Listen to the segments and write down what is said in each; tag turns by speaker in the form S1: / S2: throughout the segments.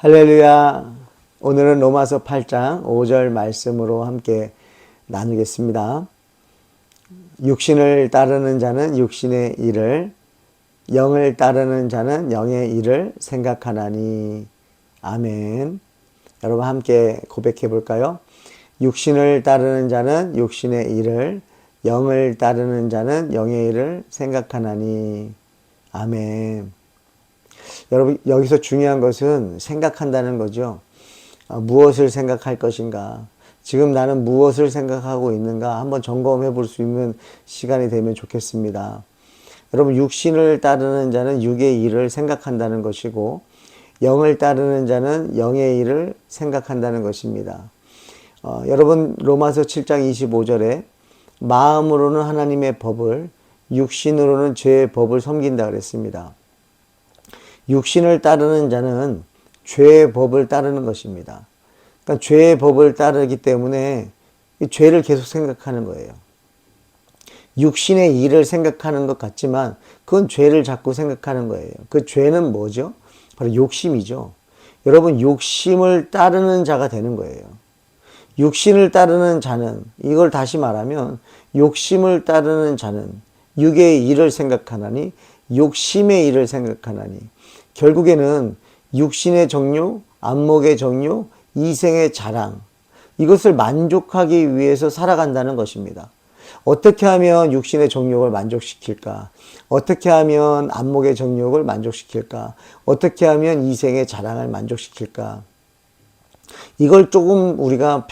S1: 할렐루야. 오늘은 로마서 8장 5절 말씀으로 함께 나누겠습니다. 육신을 따르는 자는 육신의 일을, 영을 따르는 자는 영의 일을 생각하나니. 아멘. 여러분 함께 고백해 볼까요? 육신을 따르는 자는 육신의 일을, 영을 따르는 자는 영의 일을 생각하나니. 아멘. 여러분, 여기서 중요한 것은 생각한다는 거죠. 무엇을 생각할 것인가? 지금 나는 무엇을 생각하고 있는가? 한번 점검해 볼 수 있는 시간이 되면 좋겠습니다. 여러분, 육신을 따르는 자는 육의 일을 생각한다는 것이고, 영을 따르는 자는 영의 일을 생각한다는 것입니다. 여러분, 로마서 7장 25절에 마음으로는 하나님의 법을, 육신으로는 죄의 법을 섬긴다 그랬습니다. 육신을 따르는 자는 죄의 법을 따르는 것입니다. 그러니까 죄의 법을 따르기 때문에 죄를 계속 생각하는 거예요. 육신의 일을 생각하는 것 같지만 그건 죄를 자꾸 생각하는 거예요. 그 죄는 뭐죠? 바로 욕심이죠. 여러분, 욕심을 따르는 자가 되는 거예요. 육신을 따르는 자는, 이걸 다시 말하면 욕심을 따르는 자는 육의 일을 생각하나니 욕심의 일을 생각하나니. 결국에는 육신의 정욕, 안목의 정욕, 이생의 자랑, 이것을 만족하기 위해서 살아간다는 것입니다. 어떻게 하면 육신의 정욕을 만족시킬까? 어떻게 하면 안목의 정욕을 만족시킬까? 어떻게 하면 이생의 자랑을 만족시킬까? 이걸 조금 우리가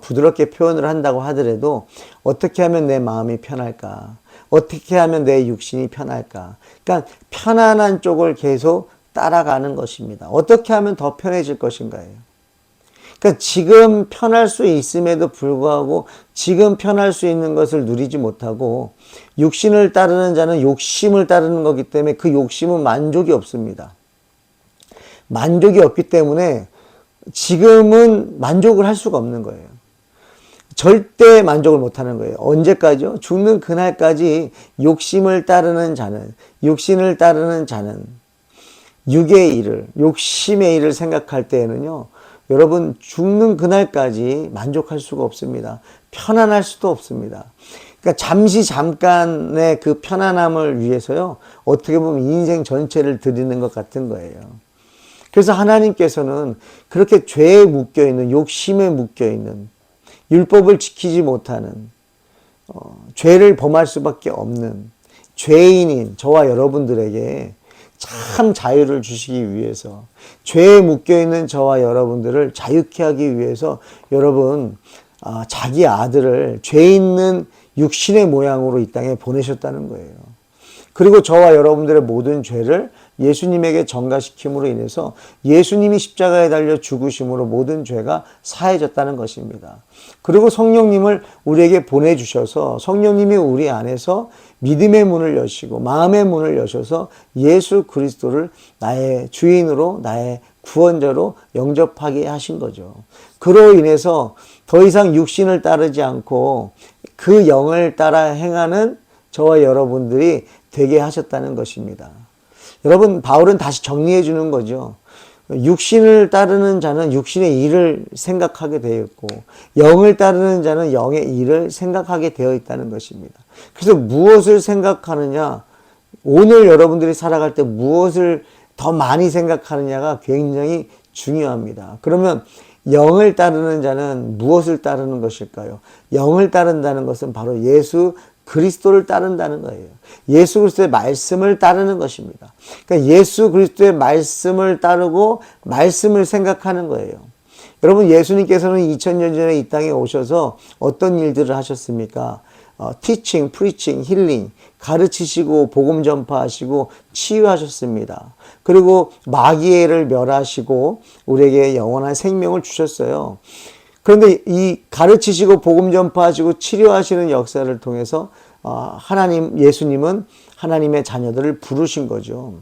S1: 부드럽게 표현을 한다고 하더라도 어떻게 하면 내 마음이 편할까? 어떻게 하면 내 육신이 편할까? 그러니까 편안한 쪽을 계속 따라가는 것입니다. 어떻게 하면 더 편해질 것인가요? 그러니까 지금 편할 수 있음에도 불구하고 지금 편할 수 있는 것을 누리지 못하고 육신을 따르는 자는 욕심을 따르는 거기 때문에 그 욕심은 만족이 없습니다. 만족이 없기 때문에 지금은 만족을 할 수가 없는 거예요. 절대 만족을 못하는 거예요. 언제까지요? 죽는 그날까지 욕심을 따르는 자는, 육신을 따르는 자는 육의 일을, 욕심의 일을 생각할 때에는요, 여러분 죽는 그날까지 만족할 수가 없습니다. 편안할 수도 없습니다. 그러니까 잠깐의 그 편안함을 위해서요, 어떻게 보면 인생 전체를 드리는 것 같은 거예요. 그래서 하나님께서는 그렇게 죄에 묶여있는, 욕심에 묶여있는, 율법을 지키지 못하는, 죄를 범할 수밖에 없는 죄인인 저와 여러분들에게 참 자유를 주시기 위해서, 죄에 묶여있는 저와 여러분들을 자유케 하기 위해서 여러분 자기 아들을 죄 있는 육신의 모양으로 이 땅에 보내셨다는 거예요. 그리고 저와 여러분들의 모든 죄를 예수님에게 전가시킴으로 인해서 예수님이 십자가에 달려 죽으심으로 모든 죄가 사해졌다는 것입니다. 그리고 성령님을 우리에게 보내주셔서 성령님이 우리 안에서 믿음의 문을 여시고 마음의 문을 여셔서 예수 그리스도를 나의 주인으로, 나의 구원자로 영접하게 하신 거죠. 그로 인해서 더 이상 육신을 따르지 않고 그 영을 따라 행하는 저와 여러분들이 되게 하셨다는 것입니다. 여러분, 바울은 다시 정리해 주는 거죠. 육신을 따르는 자는 육신의 일을 생각하게 되어 있고 영을 따르는 자는 영의 일을 생각하게 되어 있다는 것입니다. 그래서 무엇을 생각하느냐, 오늘 여러분들이 살아갈 때 무엇을 더 많이 생각하느냐가 굉장히 중요합니다. 그러면 영을 따르는 자는 무엇을 따르는 것일까요? 영을 따른다는 것은 바로 예수 그리스도를 따른다는 거예요. 예수 그리스도의 말씀을 따르는 것입니다. 그러니까 예수 그리스도의 말씀을 따르고 말씀을 생각하는 거예요. 여러분, 예수님께서는 2000년 전에 이 땅에 오셔서 어떤 일들을 하셨습니까? teaching, preaching, healing, 가르치시고 복음 전파하시고 치유하셨습니다. 그리고 마귀를 멸하시고 우리에게 영원한 생명을 주셨어요. 그런데 이 가르치시고 복음 전파하시고 치료하시는 역사를 통해서 예수님은 하나님의 자녀들을 부르신 거죠.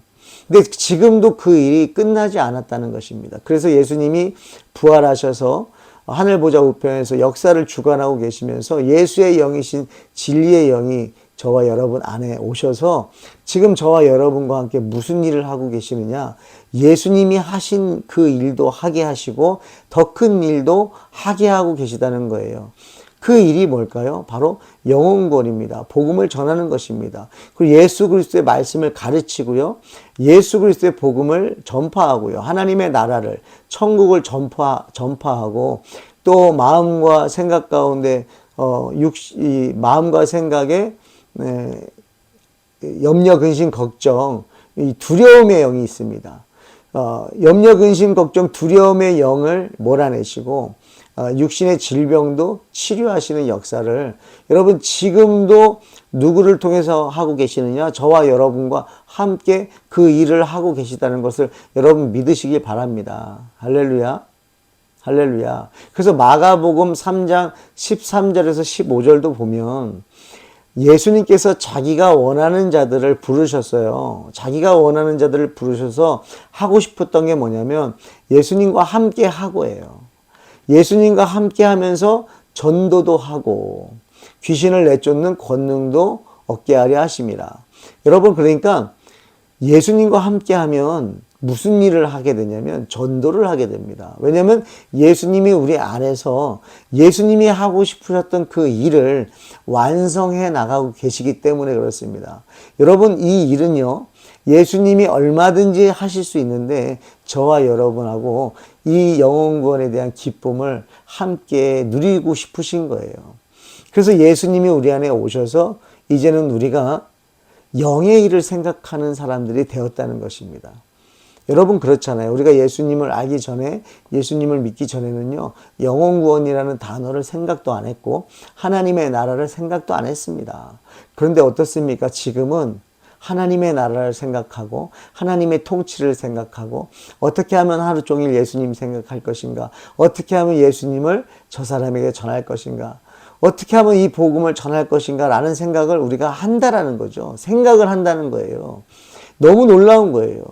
S1: 근데 지금도 그 일이 끝나지 않았다는 것입니다. 그래서 예수님이 부활하셔서 하늘 보좌 우편에서 역사를 주관하고 계시면서 예수의 영이신 진리의 영이 저와 여러분 안에 오셔서 지금 저와 여러분과 함께 무슨 일을 하고 계시느냐? 예수님이 하신 그 일도 하게 하시고 더 큰 일도 하게 하고 계시다는 거예요. 그 일이 뭘까요? 바로 영혼구원입니다. 복음을 전하는 것입니다. 그리고 예수 그리스도의 말씀을 가르치고요. 예수 그리스도의 복음을 전파하고요. 하나님의 나라를, 천국을 전파하고 또 마음과 생각 가운데 이 마음과 생각에 염려, 근심, 걱정, 이 두려움의 영이 있습니다. 염려, 근심, 걱정, 두려움의 영을 몰아내시고 육신의 질병도 치료하시는 역사를 여러분 지금도 누구를 통해서 하고 계시느냐? 저와 여러분과 함께 그 일을 하고 계시다는 것을 여러분 믿으시길 바랍니다. 할렐루야. 할렐루야. 그래서 마가복음 3장 13절에서 15절도 보면 예수님께서 자기가 원하는 자들을 부르셨어요. 자기가 원하는 자들을 부르셔서 하고 싶었던 게 뭐냐면 예수님과 함께 하고예요. 예수님과 함께 하면서 전도도 하고 귀신을 내쫓는 권능도 얻게 하려 하심이라. 여러분, 그러니까 예수님과 함께 하면 무슨 일을 하게 되냐면 전도를 하게 됩니다. 왜냐하면 예수님이 우리 안에서 예수님이 하고 싶으셨던 그 일을 완성해 나가고 계시기 때문에 그렇습니다. 여러분, 이 일은요, 예수님이 얼마든지 하실 수 있는데 저와 여러분하고 이 영혼구원에 대한 기쁨을 함께 누리고 싶으신 거예요. 그래서 예수님이 우리 안에 오셔서 이제는 우리가 영의 일을 생각하는 사람들이 되었다는 것입니다. 여러분, 그렇잖아요. 우리가 예수님을 알기 전에, 예수님을 믿기 전에는요, 영혼구원이라는 단어를 생각도 안 했고 하나님의 나라를 생각도 안 했습니다. 그런데 어떻습니까? 지금은 하나님의 나라를 생각하고 하나님의 통치를 생각하고 어떻게 하면 하루 종일 예수님 생각할 것인가? 어떻게 하면 예수님을 저 사람에게 전할 것인가? 어떻게 하면 이 복음을 전할 것인가? 라는 생각을 우리가 한다라는 거죠. 생각을 한다는 거예요. 너무 놀라운 거예요.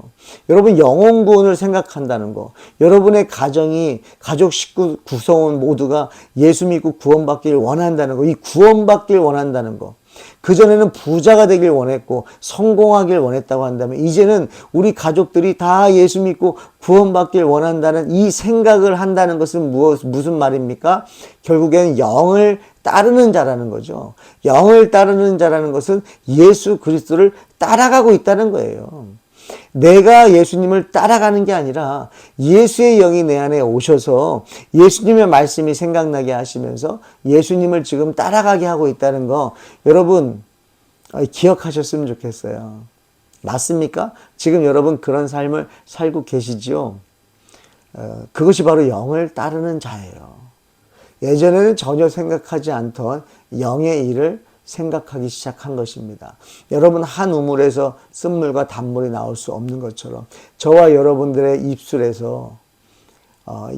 S1: 여러분, 영혼 구원을 생각한다는 거. 여러분의 가정이, 가족 식구 구성원 모두가 예수 믿고 구원받길 원한다는 거. 이 구원받길 원한다는 거. 그전에는 부자가 되길 원했고 성공하길 원했다고 한다면 이제는 우리 가족들이 다 예수 믿고 구원받길 원한다는 이 생각을 한다는 것은 무슨 말입니까? 결국에는 영을 따르는 자라는 거죠. 영을 따르는 자라는 것은 예수 그리스도를 따라가고 있다는 거예요. 내가 예수님을 따라가는 게 아니라 예수의 영이 내 안에 오셔서 예수님의 말씀이 생각나게 하시면서 예수님을 지금 따라가게 하고 있다는 거 여러분 기억하셨으면 좋겠어요. 맞습니까? 지금 여러분 그런 삶을 살고 계시지요? 그것이 바로 영을 따르는 자예요. 예전에는 전혀 생각하지 않던 영의 일을 생각하기 시작한 것입니다. 여러분, 한 우물에서 쓴물과 단물이 나올 수 없는 것처럼 저와 여러분들의 입술에서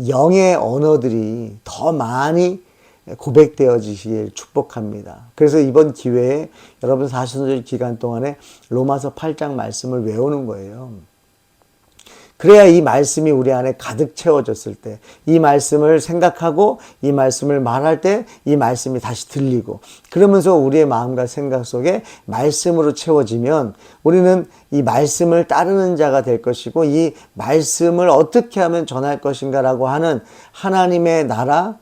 S1: 영의 언어들이 더 많이 고백되어지시길 축복합니다. 그래서 이번 기회에 여러분 사순절 기간 동안에 로마서 8장 말씀을 외우는 거예요. 그래야 이 말씀이 우리 안에 가득 채워졌을 때, 이 말씀을 생각하고 이 말씀을 말할 때 이 말씀이 다시 들리고, 그러면서 우리의 마음과 생각 속에 말씀으로 채워지면 우리는 이 말씀을 따르는 자가 될 것이고, 이 말씀을 어떻게 하면 전할 것인가라고 하는 하나님의 나라,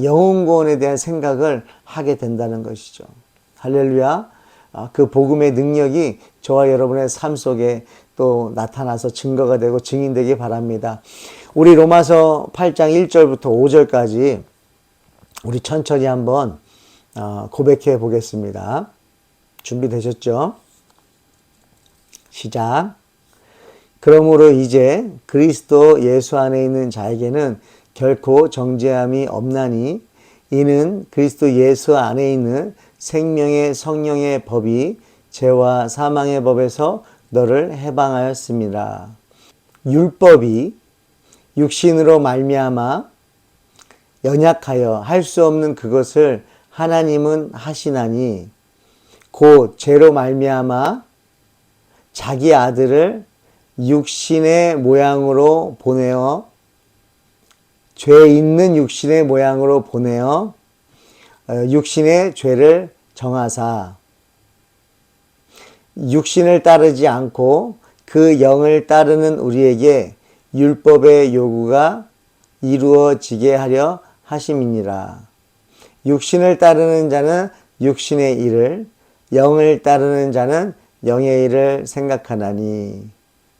S1: 영혼구원에 대한 생각을 하게 된다는 것이죠. 할렐루야. 그 복음의 능력이 저와 여러분의 삶 속에 또 나타나서 증거가 되고 증인되기 바랍니다. 우리 로마서 8장 1절부터 5절까지 우리 천천히 한번 고백해 보겠습니다. 준비되셨죠? 시작. 그러므로 이제 그리스도 예수 안에 있는 자에게는 결코 정죄함이 없나니 이는 그리스도 예수 안에 있는 생명의 성령의 법이 죄와 사망의 법에서 너를 해방하였습니다. 율법이 육신으로 말미암아 연약하여 할 수 없는 그것을 하나님은 하시나니 곧 죄로 말미암아 자기 아들을 육신의 모양으로 보내어 죄 있는 육신의 모양으로 보내어 육신의 죄를 정하사 육신을 따르지 않고 그 영을 따르는 우리에게 율법의 요구가 이루어지게 하려 하심이니라. 육신을 따르는 자는 육신의 일을, 영을 따르는 자는 영의 일을 생각하나니.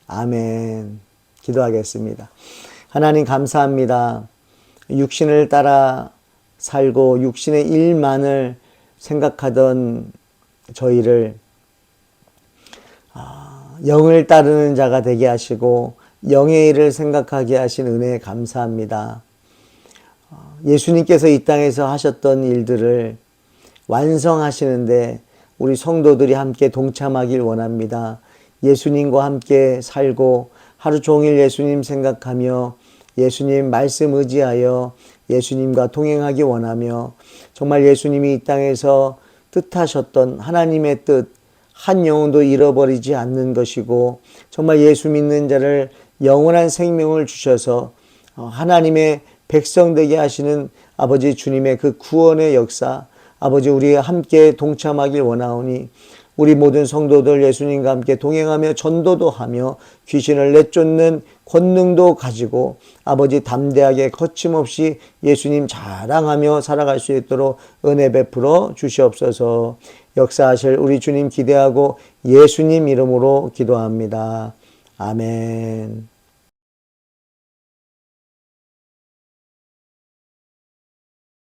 S1: 아멘. 기도하겠습니다. 하나님 감사합니다. 육신을 따라 살고 육신의 일만을 생각하던 저희를 영을 따르는 자가 되게 하시고 영의 일을 생각하게 하신 은혜에 감사합니다. 예수님께서 이 땅에서 하셨던 일들을 완성하시는데 우리 성도들이 함께 동참하길 원합니다. 예수님과 함께 살고 하루 종일 예수님 생각하며 예수님 말씀 의지하여 예수님과 동행하기 원하며 정말 예수님이 이 땅에서 뜻하셨던 하나님의 뜻, 한 영혼도 잃어버리지 않는 것이고 정말 예수 믿는 자를 영원한 생명을 주셔서 하나님의 백성 되게 하시는 아버지 주님의 그 구원의 역사, 아버지 우리가 함께 동참하길 원하오니 우리 모든 성도들 예수님과 함께 동행하며 전도도 하며 귀신을 내쫓는 권능도 가지고 아버지 담대하게 거침없이 예수님 자랑하며 살아갈 수 있도록 은혜 베풀어 주시옵소서. 역사하실 우리 주님 기대하고 예수님 이름으로 기도합니다. 아멘.